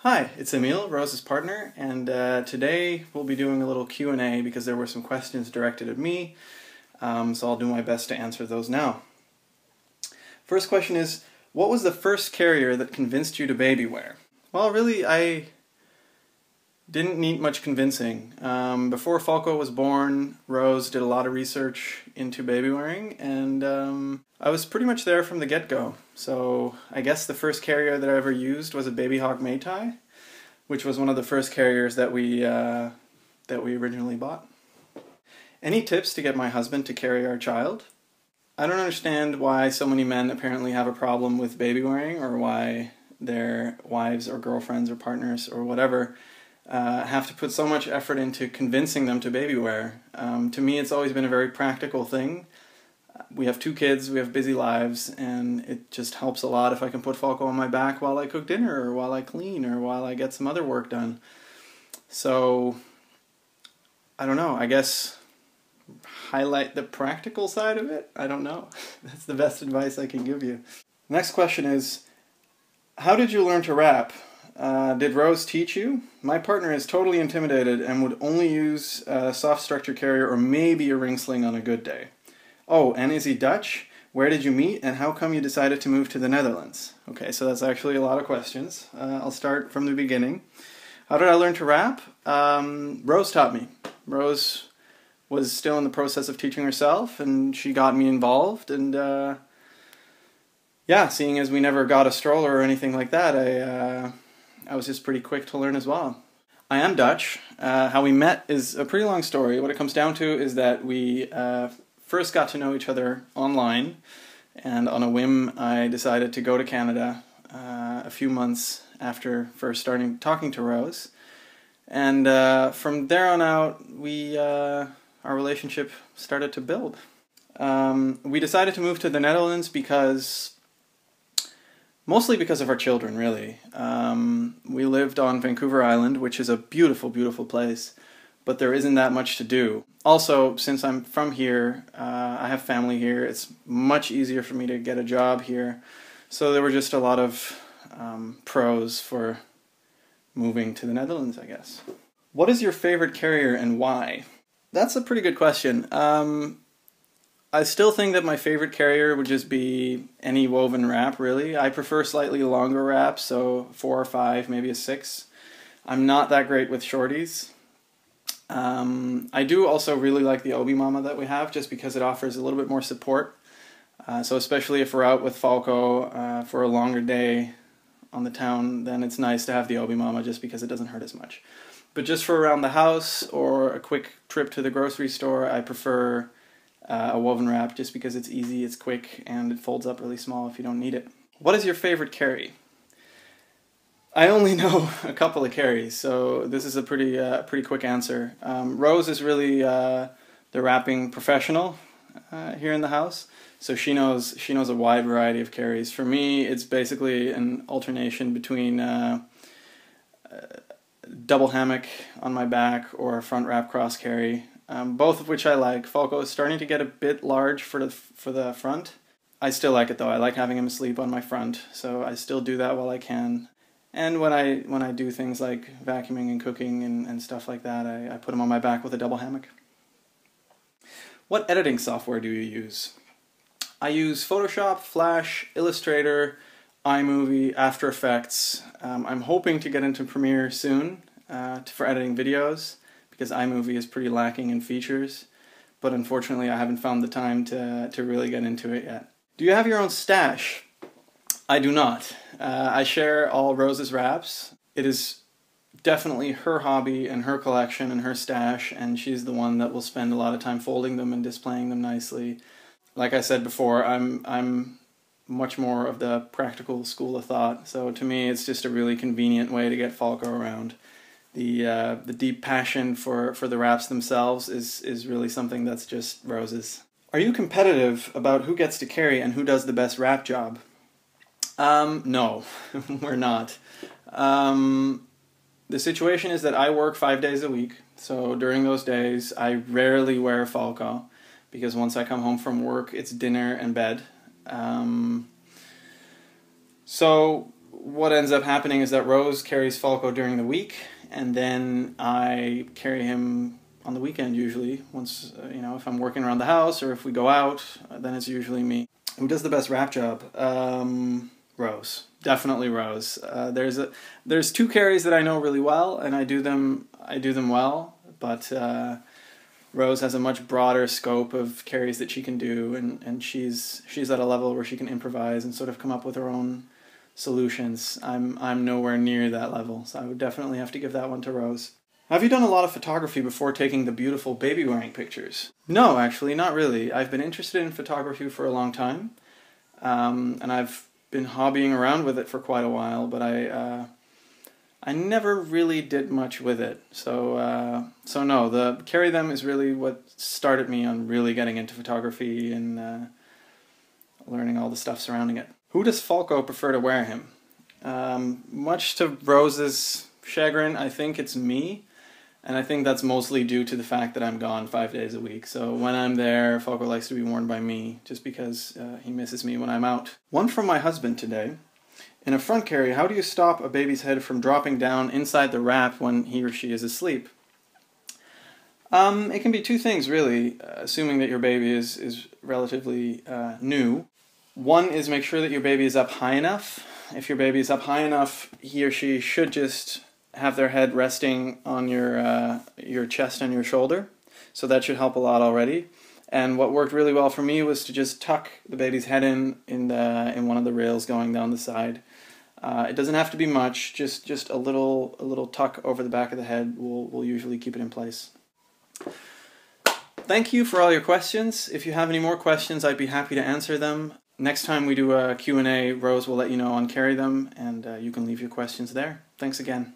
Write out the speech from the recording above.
Hi, it's Emil, Rose's partner, and today we'll be doing a little Q&A because there were some questions directed at me, so I'll do my best to answer those now. First question is, what was the first carrier that convinced you to baby wear? Well, really, I didn't need much convincing. Before Falco was born, Rose did a lot of research into baby wearing, and I was pretty much there from the get-go. So I guess the first carrier that I ever used was a Baby Hawk Maytai, which was one of the first carriers that we originally bought. Any tips to get my husband to carry our child? I don't understand why so many men apparently have a problem with baby wearing, or why their wives or girlfriends or partners or whatever have to put so much effort into convincing them to baby wear. To me, it's always been a very practical thing. We have 2 kids, we have busy lives, and it just helps a lot if I can put Falco on my back while I cook dinner, or while I clean, or while I get some other work done. So, I don't know, I guess highlight the practical side of it? I don't know. That's the best advice I can give you. Next question is, how did you learn to rap? Did Rose teach you? My partner is totally intimidated and would only use a soft structure carrier or maybe a ring sling on a good day. Oh, and is he Dutch? Where did you meet, and how come you decided to move to the Netherlands? Okay, so that's actually a lot of questions. I'll start from the beginning. How did I learn to rap? Rose taught me. Rose was still in the process of teaching herself, and she got me involved, and yeah, seeing as we never got a stroller or anything like that, I was just pretty quick to learn as well. I am Dutch. How we met is a pretty long story. What it comes down to is that we first got to know each other online, and on a whim I decided to go to Canada a few months after first starting talking to Rose, and from there on out our relationship started to build. We decided to move to the Netherlands mostly because of our children, really. We lived on Vancouver Island, which is a beautiful, beautiful place, but there isn't that much to do. Also, since I'm from here, I have family here, it's much easier for me to get a job here. So there were just a lot of pros for moving to the Netherlands, I guess. What is your favorite carrier and why? That's a pretty good question. I still think that my favorite carrier would just be any woven wrap, really. I prefer slightly longer wraps, so 4 or 5, maybe a 6. I'm not that great with shorties. I do also really like the Obi Mama that we have, just because it offers a little bit more support. So especially if we're out with Falco for a longer day on the town, then it's nice to have the Obi Mama just because it doesn't hurt as much. But just for around the house or a quick trip to the grocery store, I prefer a woven wrap just because it's easy, it's quick, and it folds up really small if you don't need it. What is your favorite carry? I only know a couple of carries, so this is a pretty quick answer. Rose is really the wrapping professional here in the house, so she knows a wide variety of carries. For me, it's basically an alternation between double hammock on my back or a front wrap cross carry, both of which I like. Falco is starting to get a bit large for the front. I still like it though. I like having him asleep on my front, so I still do that while I can. And when I do things like vacuuming and cooking and stuff like that, I put him on my back with a double hammock. What editing software do you use? I use Photoshop, Flash, Illustrator, iMovie, After Effects. I'm hoping to get into Premiere soon for editing videos, because iMovie is pretty lacking in features, but unfortunately I haven't found the time to really get into it yet. Do you have your own stash? I do not. I share all Rose's wraps. It is definitely her hobby and her collection and her stash, and she's the one that will spend a lot of time folding them and displaying them nicely. Like I said before, I'm much more of the practical school of thought, so to me it's just a really convenient way to get Falco around. The deep passion for the wraps themselves is really something that's just Rose's. Are you competitive about who gets to carry and who does the best wrap job? No, we're not. The situation is that I work 5 days a week, so during those days I rarely wear Falco, because once I come home from work it's dinner and bed. So what ends up happening is that Rose carries Falco during the week, and then I carry him on the weekend usually. Once, if I'm working around the house or if we go out, then it's usually me. Who does the best wrap job? Rose. Definitely Rose. There's two carries that I know really well, and I do them well, but Rose has a much broader scope of carries that she can do, and she's at a level where she can improvise and sort of come up with her own solutions. I'm nowhere near that level, so I would definitely have to give that one to Rose. Have you done a lot of photography before taking the beautiful baby wearing pictures? No, actually, not really. I've been interested in photography for a long time, and I've been hobbying around with it for quite a while, but I never really did much with it. So no, the carry them is really what started me on really getting into photography and learning all the stuff surrounding it. Who does Falco prefer to wear him? Much to Rose's chagrin, I think it's me. And I think that's mostly due to the fact that I'm gone 5 days a week. So when I'm there, Falco likes to be worn by me, just because he misses me when I'm out. One from my husband today. In a front carry, how do you stop a baby's head from dropping down inside the wrap when he or she is asleep? It can be two things, really, assuming that your baby is relatively new. One is make sure that your baby is up high enough. If your baby is up high enough, he or she should just have their head resting on your chest and your shoulder. So that should help a lot already. And what worked really well for me was to just tuck the baby's head in one of the rails going down the side. It doesn't have to be much, just a little tuck over the back of the head will usually keep it in place. Thank you for all your questions. If you have any more questions, I'd be happy to answer them. Next time we do a Q&A, Rose will let you know on Carry Them, and you can leave your questions there. Thanks again.